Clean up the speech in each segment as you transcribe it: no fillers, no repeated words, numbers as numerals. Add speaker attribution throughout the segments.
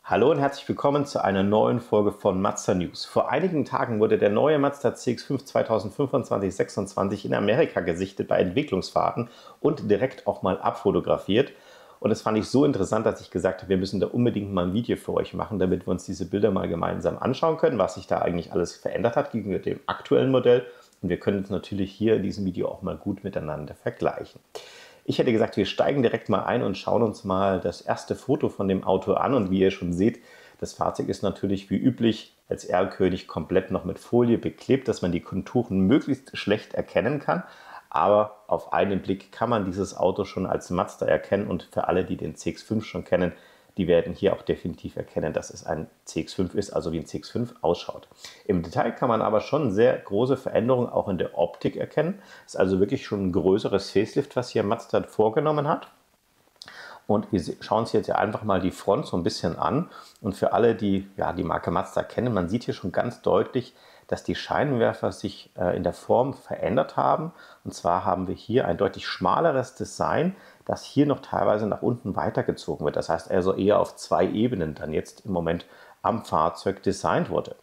Speaker 1: Hallo und herzlich willkommen zu einer neuen Folge von Mazda News. Vor einigen Tagen wurde der neue Mazda CX-5 2025-26 in Amerika gesichtet bei Entwicklungsfahrten und direkt auch mal abfotografiert. Und das fand ich so interessant, dass ich gesagt habe, wir müssen da unbedingt mal ein Video für euch machen, damit wir uns diese Bilder mal gemeinsam anschauen können, was sich da eigentlich alles verändert hat gegenüber dem aktuellen Modell. Und wir können es natürlich hier in diesem Video auch mal gut miteinander vergleichen. Ich hätte gesagt, wir steigen direkt mal ein und schauen uns mal das erste Foto von dem Auto an. Und wie ihr schon seht, das Fahrzeug ist natürlich wie üblich als Erlkönig komplett noch mit Folie beklebt, dass man die Konturen möglichst schlecht erkennen kann. Aber auf einen Blick kann man dieses Auto schon als Mazda erkennen. Und für alle, die den CX-5 schon kennen, die werden hier auch definitiv erkennen, dass es ein CX-5 ist, also wie ein CX-5 ausschaut. Im Detail kann man aber schon sehr große Veränderungen auch in der Optik erkennen. Es ist also wirklich schon ein größeres Facelift, was hier Mazda vorgenommen hat. Und wir schauen uns jetzt einfach mal die Front so ein bisschen an. Und für alle, die die Marke Mazda kennen, man sieht hier schon ganz deutlich, dass die Scheinwerfer sich in der Form verändert haben. Und zwar haben wir hier ein deutlich schmaleres Design, das hier noch teilweise nach unten weitergezogen wird. Das heißt also eher auf zwei Ebenen dann jetzt im Moment am Fahrzeug designt wurde.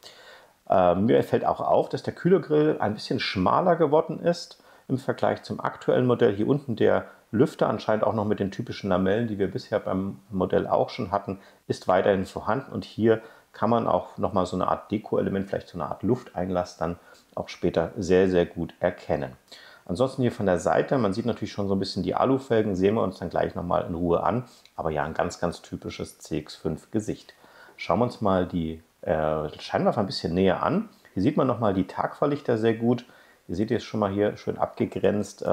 Speaker 1: Mir fällt auch auf, dass der Kühlergrill ein bisschen schmaler geworden ist im Vergleich zum aktuellen Modell. Hier unten der Lüfter, anscheinend auch noch mit den typischen Lamellen, die wir bisher beim Modell auch schon hatten, ist weiterhin vorhanden. Und hier kann man auch nochmal so eine Art Deko-Element, vielleicht so eine Art Lufteinlass dann auch später sehr, sehr gut erkennen. Ansonsten hier von der Seite, man sieht natürlich schon so ein bisschen die Alufelgen, sehen wir uns dann gleich nochmal in Ruhe an. Aber ja, ein ganz, ganz typisches CX-5-Gesicht. Schauen wir uns mal die Scheinwerfer ein bisschen näher an. Hier sieht man nochmal die Tagfahrlichter sehr gut. Ihr seht jetzt schon mal hier schön abgegrenzt.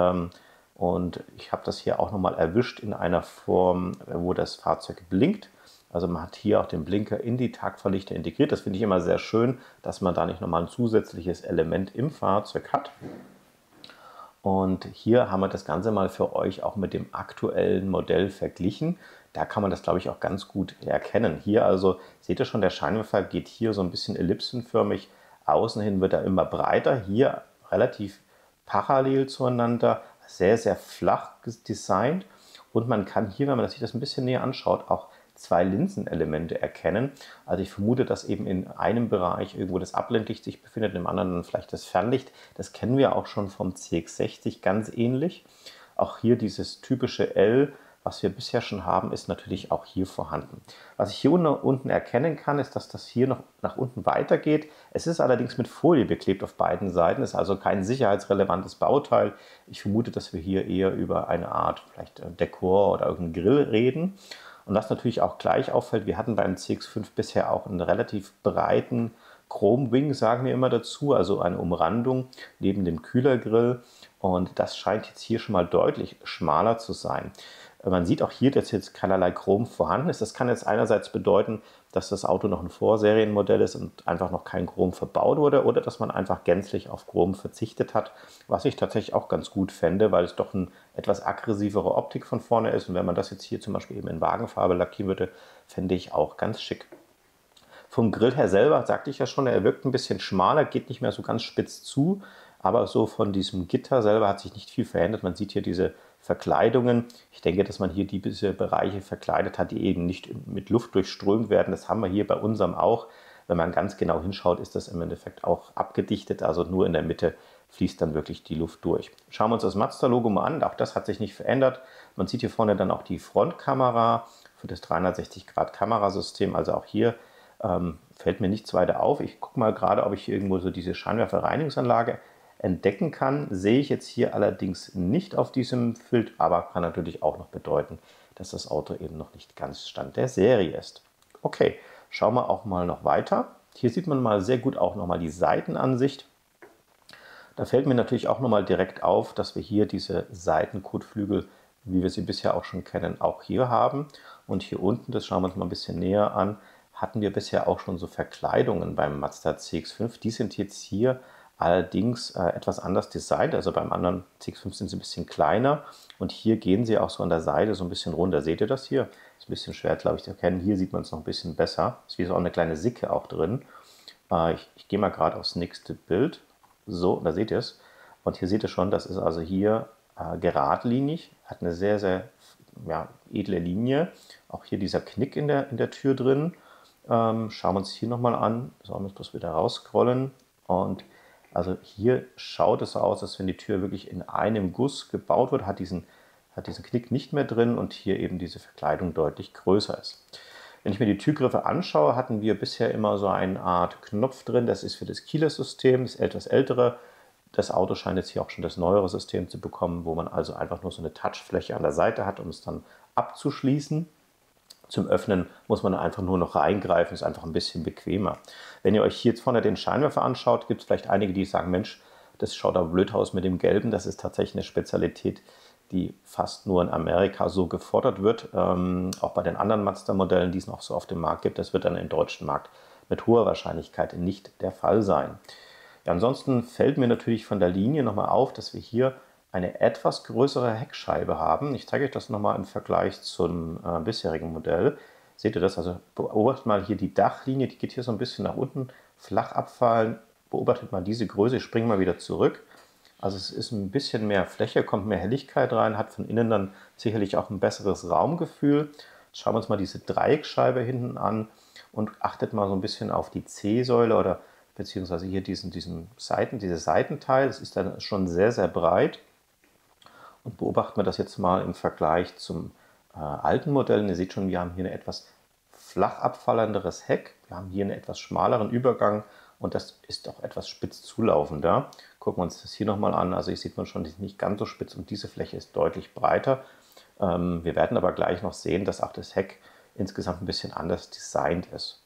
Speaker 1: Und ich habe das hier auch nochmal erwischt in einer Form, wo das Fahrzeug blinkt. Also man hat hier auch den Blinker in die Tagfahrlichter integriert. Das finde ich immer sehr schön, dass man da nicht nochmal ein zusätzliches Element im Fahrzeug hat. Und hier haben wir das Ganze mal für euch auch mit dem aktuellen Modell verglichen. Da kann man das, glaube ich, auch ganz gut erkennen. Hier also, seht ihr schon, der Scheinwerfer geht hier so ein bisschen ellipsenförmig. Außen hin wird er immer breiter. Hier relativ parallel zueinander, sehr, sehr flach designt. Und man kann hier, wenn man sich das ein bisschen näher anschaut, auch zwei Linsenelemente erkennen. Also ich vermute, dass eben in einem Bereich irgendwo das Abblendlicht sich befindet, im anderen dann vielleicht das Fernlicht. Das kennen wir auch schon vom CX-60 ganz ähnlich. Auch hier dieses typische L, was wir bisher schon haben, ist natürlich auch hier vorhanden. Was ich hier unten erkennen kann, ist, dass das hier noch nach unten weitergeht. Es ist allerdings mit Folie beklebt auf beiden Seiten, ist also kein sicherheitsrelevantes Bauteil. Ich vermute, dass wir hier eher über eine Art vielleicht Dekor oder irgendeinen Grill reden. Und was natürlich auch gleich auffällt, wir hatten beim CX-5 bisher auch einen relativ breiten Chrome-Wing, sagen wir immer dazu, also eine Umrandung neben dem Kühlergrill. Und das scheint jetzt hier schon mal deutlich schmaler zu sein. Man sieht auch hier, dass jetzt keinerlei Chrom vorhanden ist. Das kann jetzt einerseits bedeuten, dass das Auto noch ein Vorserienmodell ist und einfach noch kein Chrom verbaut wurde, oder dass man einfach gänzlich auf Chrom verzichtet hat, was ich tatsächlich auch ganz gut fände, weil es doch eine etwas aggressivere Optik von vorne ist. Und wenn man das jetzt hier zum Beispiel eben in Wagenfarbe lackieren würde, fände ich auch ganz schick. Vom Grill her selber, sagte ich ja schon, er wirkt ein bisschen schmaler, geht nicht mehr so ganz spitz zu, aber so von diesem Gitter selber hat sich nicht viel verändert. Man sieht hier diese Verkleidungen. Ich denke, dass man hier diese Bereiche verkleidet hat, die eben nicht mit Luft durchströmt werden. Das haben wir hier bei unserem auch. Wenn man ganz genau hinschaut, ist das im Endeffekt auch abgedichtet, also nur in der Mitte fließt dann wirklich die Luft durch. Schauen wir uns das Mazda-Logo mal an, auch das hat sich nicht verändert. Man sieht hier vorne dann auch die Frontkamera für das 360-Grad-Kamerasystem, also auch hier fällt mir nichts weiter auf. Ich gucke mal gerade, ob ich hier irgendwo so diese Scheinwerferreinigungsanlage entdecken kann. Sehe ich jetzt hier allerdings nicht auf diesem Bild, aber kann natürlich auch noch bedeuten, dass das Auto eben noch nicht ganz Stand der Serie ist. Okay, schauen wir auch mal noch weiter. Hier sieht man mal sehr gut auch nochmal die Seitenansicht. Da fällt mir natürlich auch nochmal direkt auf, dass wir hier diese Seitenkotflügel, wie wir sie bisher auch schon kennen, auch hier haben. Und hier unten, das schauen wir uns mal ein bisschen näher an, hatten wir bisher auch schon so Verkleidungen beim Mazda CX-5. Die sind jetzt hier allerdings etwas anders designt. Also beim anderen CX-5 sind sie ein bisschen kleiner und hier gehen sie auch so an der Seite so ein bisschen runter. Seht ihr das hier? Ist ein bisschen schwer, glaube ich, zu erkennen. Hier sieht man es noch ein bisschen besser. Ist wie so eine kleine Sicke auch drin. Ich gehe mal gerade aufs nächste Bild. So, da seht ihr es. Und hier seht ihr schon, das ist also hier geradlinig, hat eine sehr, sehr edle Linie. Auch hier dieser Knick in der Tür drin. Schauen wir uns hier nochmal an. Sollen wir das wieder rausscrollen. Und also hier schaut es so aus, als wenn die Tür wirklich in einem Guss gebaut wird, hat diesen Knick nicht mehr drin und hier eben diese Verkleidung deutlich größer ist. Wenn ich mir die Türgriffe anschaue, hatten wir bisher immer so eine Art Knopf drin. Das ist für das Keyless-System, das etwas ältere. Das Auto scheint jetzt hier auch schon das neuere System zu bekommen, wo man also einfach nur so eine Touchfläche an der Seite hat, um es dann abzuschließen. Zum Öffnen muss man einfach nur noch reingreifen, ist einfach ein bisschen bequemer. Wenn ihr euch hier jetzt vorne den Scheinwerfer anschaut, gibt es vielleicht einige, die sagen, Mensch, das schaut aber blöd aus mit dem Gelben. Das ist tatsächlich eine Spezialität, die fast nur in Amerika so gefordert wird. Auch bei den anderen Mazda-Modellen, die es noch so auf dem Markt gibt, das wird dann im deutschen Markt mit hoher Wahrscheinlichkeit nicht der Fall sein. Ja, ansonsten fällt mir natürlich von der Linie nochmal auf, dass wir hier eine etwas größere Heckscheibe haben. Ich zeige euch das nochmal im Vergleich zum bisherigen Modell. Seht ihr das? Also beobachtet mal hier die Dachlinie, die geht hier so ein bisschen nach unten, flach abfallen. Beobachtet mal diese Größe, ich springe mal wieder zurück. Also es ist ein bisschen mehr Fläche, kommt mehr Helligkeit rein, hat von innen dann sicherlich auch ein besseres Raumgefühl. Schauen wir uns mal diese Dreieckscheibe hinten an und achtet mal so ein bisschen auf die C-Säule oder beziehungsweise hier dieses Seitenteil. Das ist dann schon sehr, sehr breit. Und beobachten wir das jetzt mal im Vergleich zum alten Modell. Ihr seht schon, wir haben hier ein etwas flach abfallenderes Heck. Wir haben hier einen etwas schmaleren Übergang und das ist auch etwas spitz zulaufender. Gucken wir uns das hier nochmal an. Also hier sieht man schon, die ist nicht ganz so spitz und diese Fläche ist deutlich breiter. Wir werden aber gleich noch sehen, dass auch das Heck insgesamt ein bisschen anders designt ist.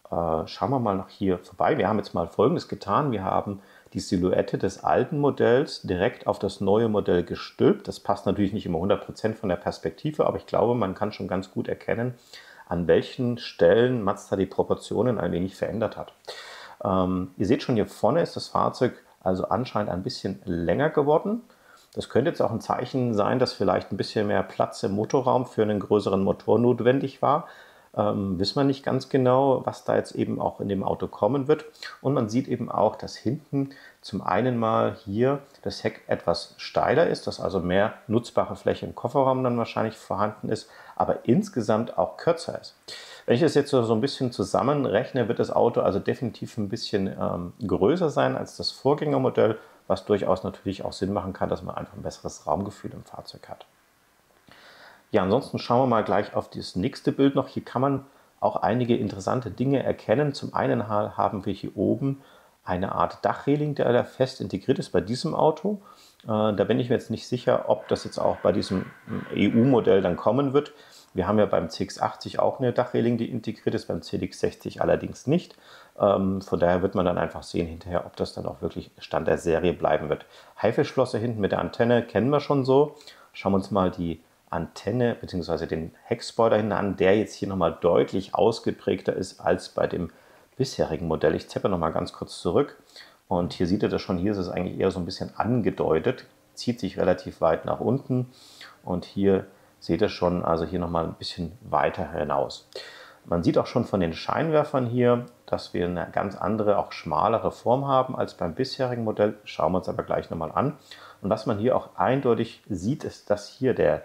Speaker 1: Schauen wir mal noch hier vorbei. Wir haben jetzt mal Folgendes getan. Wir haben die Silhouette des alten Modells direkt auf das neue Modell gestülpt. Das passt natürlich nicht immer 100% von der Perspektive, aber ich glaube, man kann schon ganz gut erkennen, an welchen Stellen Mazda die Proportionen ein wenig verändert hat. Ihr seht schon, hier vorne ist das Fahrzeug also anscheinend ein bisschen länger geworden. Das könnte jetzt auch ein Zeichen sein, dass vielleicht ein bisschen mehr Platz im Motorraum für einen größeren Motor notwendig war. Wissen wir nicht ganz genau, was da jetzt eben auch in dem Auto kommen wird. Und man sieht eben auch, dass hinten zum einen mal hier das Heck etwas steiler ist, dass also mehr nutzbare Fläche im Kofferraum dann wahrscheinlich vorhanden ist, aber insgesamt auch kürzer ist. Wenn ich das jetzt so ein bisschen zusammenrechne, wird das Auto also definitiv ein bisschen größer sein als das Vorgängermodell, was durchaus natürlich auch Sinn machen kann, dass man einfach ein besseres Raumgefühl im Fahrzeug hat. Ja, ansonsten schauen wir mal gleich auf das nächste Bild noch. Hier kann man auch einige interessante Dinge erkennen. Zum einen haben wir hier oben eine Art Dachreling, der da fest integriert ist bei diesem Auto. Da bin ich mir jetzt nicht sicher, ob das jetzt auch bei diesem EU-Modell dann kommen wird. Wir haben ja beim CX-80 auch eine Dachreling, die integriert ist, beim CX-60 allerdings nicht. Von daher wird man dann einfach sehen hinterher, ob das dann auch wirklich Stand der Serie bleiben wird. Haifischflosse hinten mit der Antenne kennen wir schon so. Schauen wir uns mal die Antenne bzw. den Heckspoiler hinten an, der jetzt hier nochmal deutlich ausgeprägter ist als bei dem bisherigen Modell. Ich zeppe nochmal ganz kurz zurück und hier seht ihr das schon, hier ist es eigentlich eher so ein bisschen angedeutet, zieht sich relativ weit nach unten und hier seht ihr schon, also hier nochmal ein bisschen weiter hinaus. Man sieht auch schon von den Scheinwerfern hier, dass wir eine ganz andere, auch schmalere Form haben als beim bisherigen Modell. Schauen wir uns aber gleich nochmal an. Und was man hier auch eindeutig sieht, ist, dass hier der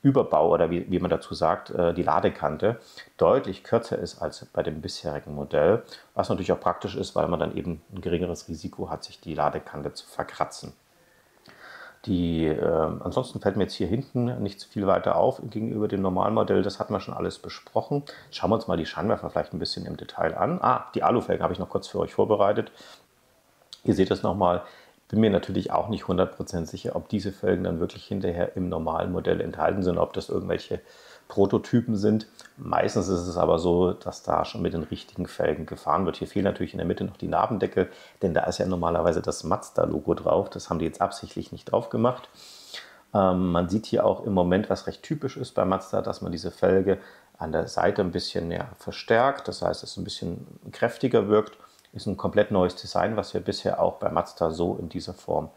Speaker 1: Überbau oder wie man dazu sagt, die Ladekante deutlich kürzer ist als bei dem bisherigen Modell, was natürlich auch praktisch ist, weil man dann eben ein geringeres Risiko hat, sich die Ladekante zu verkratzen. Ansonsten fällt mir jetzt hier hinten nicht viel weiter auf gegenüber dem normalen Modell, das hatten wir schon alles besprochen. Schauen wir uns mal die Scheinwerfer vielleicht ein bisschen im Detail an. Die Alufelgen habe ich noch kurz für euch vorbereitet. Ihr seht das nochmal. Bin mir natürlich auch nicht 100% sicher, ob diese Felgen dann wirklich hinterher im normalen Modell enthalten sind, ob das irgendwelche Prototypen sind. Meistens ist es aber so, dass da schon mit den richtigen Felgen gefahren wird. Hier fehlen natürlich in der Mitte noch die Narbendeckel, denn da ist ja normalerweise das Mazda-Logo drauf. Das haben die jetzt absichtlich nicht drauf gemacht. Man sieht hier auch im Moment, was recht typisch ist bei Mazda, dass man diese Felge an der Seite ein bisschen verstärkt. Das heißt, es ein bisschen kräftiger wirkt. Ist ein komplett neues Design, was wir bisher auch bei Mazda so in dieser Form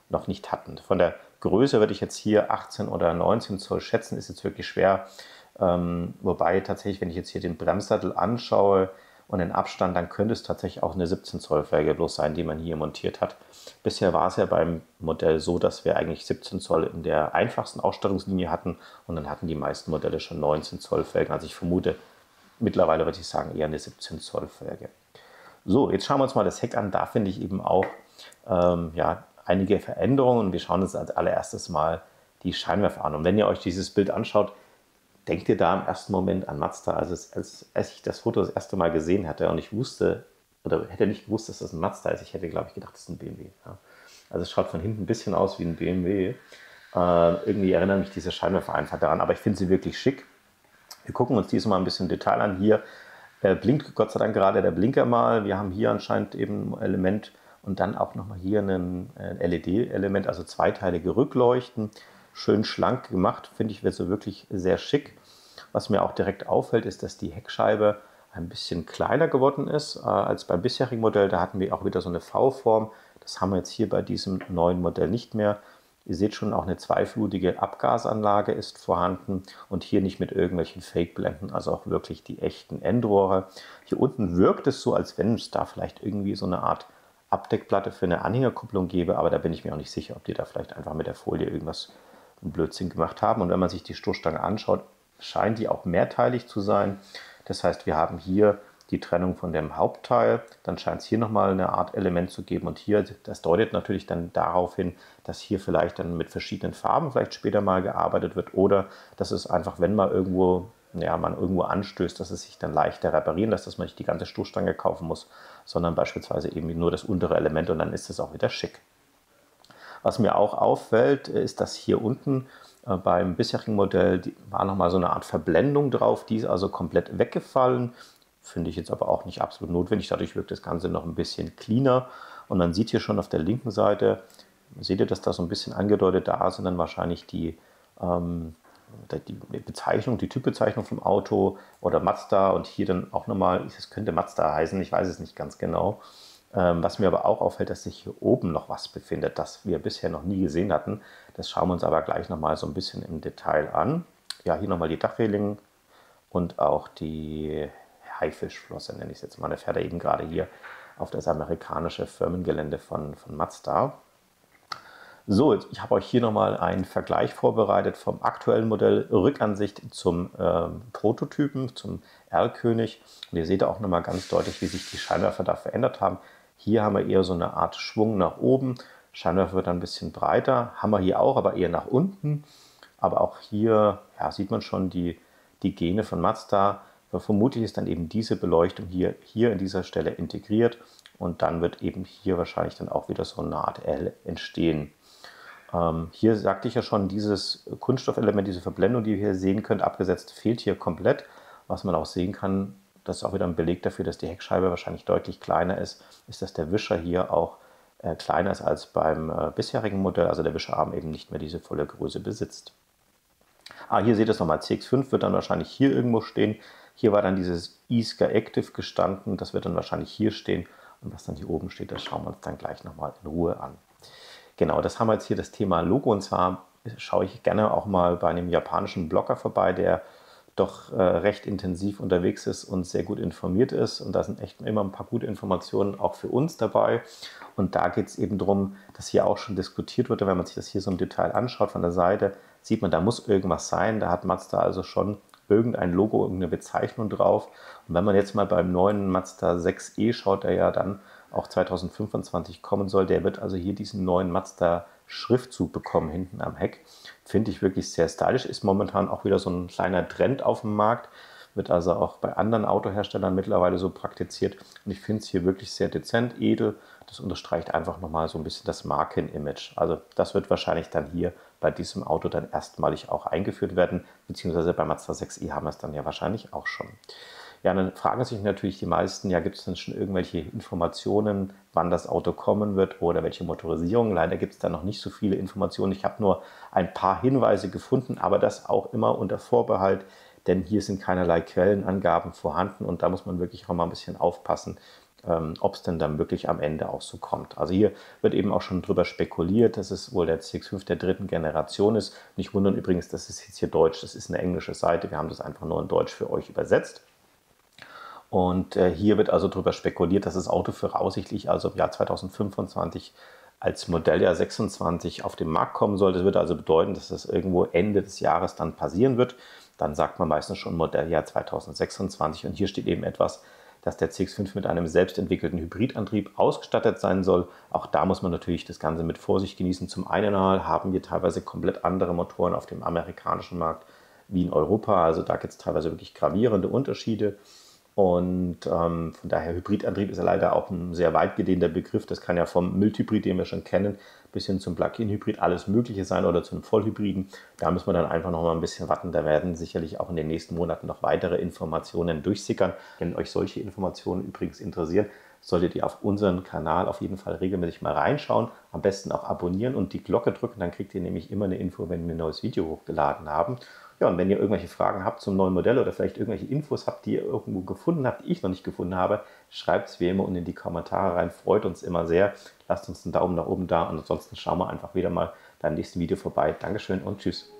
Speaker 1: noch nicht hatten. Von der Größe würde ich jetzt hier 18 oder 19 Zoll schätzen, ist jetzt wirklich schwer. Wobei tatsächlich, wenn ich jetzt hier den Bremssattel anschaue und den Abstand, dann könnte es tatsächlich auch eine 17 Zoll Felge bloß sein, die man hier montiert hat. Bisher war es ja beim Modell so, dass wir eigentlich 17 Zoll in der einfachsten Ausstattungslinie hatten und dann hatten die meisten Modelle schon 19 Zoll Felgen. Also ich vermute, mittlerweile würde ich sagen eher eine 17 Zoll Felge. So, jetzt schauen wir uns mal das Heck an. Da finde ich eben auch ja, einige Veränderungen. Wir schauen uns als allererstes mal die Scheinwerfer an. Und wenn ihr euch dieses Bild anschaut, denkt ihr da im ersten Moment an Mazda. Also als ich das Foto das erste Mal gesehen hatte und ich wusste, oder hätte nicht gewusst, dass das ein Mazda ist, ich hätte, glaube ich, gedacht, das ist ein BMW. Ja. Also es schaut von hinten ein bisschen aus wie ein BMW. Irgendwie erinnern mich diese Scheinwerfer einfach daran, aber ich finde sie wirklich schick. Wir gucken uns diesmal ein bisschen Detail an. Hier blinkt Gott sei Dank gerade der Blinker mal. Wir haben hier anscheinend eben ein Element und dann auch nochmal hier ein LED-Element, also zweiteilige Rückleuchten. Schön schlank gemacht, finde ich, wird so wirklich sehr schick. Was mir auch direkt auffällt, ist, dass die Heckscheibe ein bisschen kleiner geworden ist als beim bisherigen Modell. Da hatten wir auch wieder so eine V-Form. Das haben wir jetzt hier bei diesem neuen Modell nicht mehr. Ihr seht schon, auch eine zweiflutige Abgasanlage ist vorhanden und hier nicht mit irgendwelchen Fake-Blenden, also auch wirklich die echten Endrohre. Hier unten wirkt es so, als wenn es da vielleicht irgendwie so eine Art Abdeckplatte für eine Anhängerkupplung gäbe, aber da bin ich mir auch nicht sicher, ob die da vielleicht einfach mit der Folie irgendwas Blödsinn gemacht haben. Und wenn man sich die Stoßstange anschaut, scheint die auch mehrteilig zu sein. Das heißt, wir haben hier die Trennung von dem Hauptteil, dann scheint es hier nochmal eine Art Element zu geben und hier, das deutet natürlich dann darauf hin, dass hier vielleicht dann mit verschiedenen Farben vielleicht später mal gearbeitet wird oder dass es einfach, wenn man irgendwo anstößt, dass es sich dann leichter reparieren lässt, dass man nicht die ganze Stoßstange kaufen muss, sondern beispielsweise eben nur das untere Element und dann ist es auch wieder schick. Was mir auch auffällt, ist, dass hier unten beim bisherigen Modell war nochmal so eine Art Verblendung drauf, die ist also komplett weggefallen. Finde ich jetzt aber auch nicht absolut notwendig. Dadurch wirkt das Ganze noch ein bisschen cleaner. Und man sieht hier schon auf der linken Seite, seht ihr, dass da so ein bisschen angedeutet, da sind dann wahrscheinlich die Bezeichnung, die Typbezeichnung vom Auto oder Mazda und hier dann auch nochmal, es könnte Mazda heißen, ich weiß es nicht ganz genau. Was mir aber auch auffällt, dass sich hier oben noch was befindet, das wir bisher noch nie gesehen hatten. Das schauen wir uns aber gleich nochmal so ein bisschen im Detail an. Ja, hier nochmal die Dachreling und auch die Haifischflosse, nenne ich es jetzt mal. Der fährt er eben gerade hier auf das amerikanische Firmengelände von Mazda. So, ich habe euch hier nochmal einen Vergleich vorbereitet vom aktuellen Modell Rückansicht zum Prototypen, zum Erlkönig. Und ihr seht auch nochmal ganz deutlich, wie sich die Scheinwerfer da verändert haben. Hier haben wir eher so eine Art Schwung nach oben. Scheinwerfer wird dann ein bisschen breiter. Haben wir hier auch, aber eher nach unten. Aber auch hier sieht man schon die Gene von Mazda. Vermutlich ist dann eben diese Beleuchtung hier an dieser Stelle integriert und dann wird eben hier wahrscheinlich dann auch wieder so eine Art L entstehen. Hier sagte ich ja schon, dieses Kunststoffelement, diese Verblendung, die ihr hier sehen könnt, abgesetzt, fehlt hier komplett. Was man auch sehen kann, das ist auch wieder ein Beleg dafür, dass die Heckscheibe wahrscheinlich deutlich kleiner ist, ist, dass der Wischer hier auch kleiner ist als beim bisherigen Modell, also der Wischerarm eben nicht mehr diese volle Größe besitzt. Hier seht ihr es nochmal, CX5 wird dann wahrscheinlich hier irgendwo stehen. Hier war dann dieses eSky Active gestanden, das wird dann wahrscheinlich hier stehen. Und was dann hier oben steht, das schauen wir uns dann gleich nochmal in Ruhe an. Genau, das haben wir jetzt hier das Thema Logo. Und zwar schaue ich gerne auch mal bei einem japanischen Blogger vorbei, der doch recht intensiv unterwegs ist und sehr gut informiert ist. Und da sind echt immer ein paar gute Informationen auch für uns dabei. Und da geht es eben darum, dass hier auch schon diskutiert wird. Wenn man sich das hier so im Detail anschaut von der Seite, sieht man, da muss irgendwas sein. Da hat Mazda also schon irgendein Logo, irgendeine Bezeichnung drauf. Und wenn man jetzt mal beim neuen Mazda 6e schaut, der ja dann auch 2025 kommen soll, der wird also hier diesen neuen Mazda Schriftzug bekommen hinten am Heck. Finde ich wirklich sehr stylisch, ist momentan auch wieder so ein kleiner Trend auf dem Markt, wird also auch bei anderen Autoherstellern mittlerweile so praktiziert und ich finde es hier wirklich sehr dezent, edel. Das unterstreicht einfach nochmal so ein bisschen das Markenimage. Also das wird wahrscheinlich dann hier bei diesem Auto dann erstmalig auch eingeführt werden, beziehungsweise bei Mazda 6e haben wir es dann ja wahrscheinlich auch schon. Ja, dann fragen sich natürlich die meisten, ja, gibt es denn schon irgendwelche Informationen, wann das Auto kommen wird oder welche Motorisierung? Leider gibt es da noch nicht so viele Informationen. Ich habe nur ein paar Hinweise gefunden, aber das auch immer unter Vorbehalt, denn hier sind keinerlei Quellenangaben vorhanden und da muss man wirklich auch mal ein bisschen aufpassen, ob es denn dann wirklich am Ende auch so kommt. Also hier wird eben auch schon drüber spekuliert, dass es wohl der CX5 der dritten Generation ist. Nicht wundern übrigens, das ist jetzt hier Deutsch, das ist eine englische Seite, wir haben das einfach nur in Deutsch für euch übersetzt. Und hier wird also darüber spekuliert, dass das Auto voraussichtlich also im Jahr 2025 als Modelljahr 26 auf den Markt kommen soll. Das würde also bedeuten, dass das irgendwo Ende des Jahres dann passieren wird. dann sagt man meistens schon Modelljahr 2026. Und hier steht eben etwas, dass der CX-5 mit einem selbstentwickelten Hybridantrieb ausgestattet sein soll. Auch da muss man natürlich das Ganze mit Vorsicht genießen. Zum einen haben wir teilweise komplett andere Motoren auf dem amerikanischen Markt wie in Europa. Also da gibt es teilweise wirklich gravierende Unterschiede. Und von daher Hybridantrieb ist ja leider auch ein sehr weit gedehnter Begriff. Das kann ja vom Mildhybrid, den wir schon kennen, bis hin zum Plug-in-Hybrid alles Mögliche sein oder zu einem Vollhybriden. Da müssen wir dann einfach noch mal ein bisschen warten. Da werden sicherlich auch in den nächsten Monaten noch weitere Informationen durchsickern. Wenn euch solche Informationen übrigens interessieren, solltet ihr auf unseren Kanal auf jeden Fall regelmäßig mal reinschauen. Am besten auch abonnieren und die Glocke drücken. Dann kriegt ihr nämlich immer eine Info, wenn wir ein neues Video hochgeladen haben. Ja, und wenn ihr irgendwelche Fragen habt zum neuen Modell oder vielleicht irgendwelche Infos habt, die ihr irgendwo gefunden habt, die ich noch nicht gefunden habe, schreibt es wie immer unten in die Kommentare rein. Freut uns immer sehr. Lasst uns einen Daumen nach oben da und ansonsten schauen wir einfach wieder mal beim nächsten Video vorbei. Dankeschön und tschüss.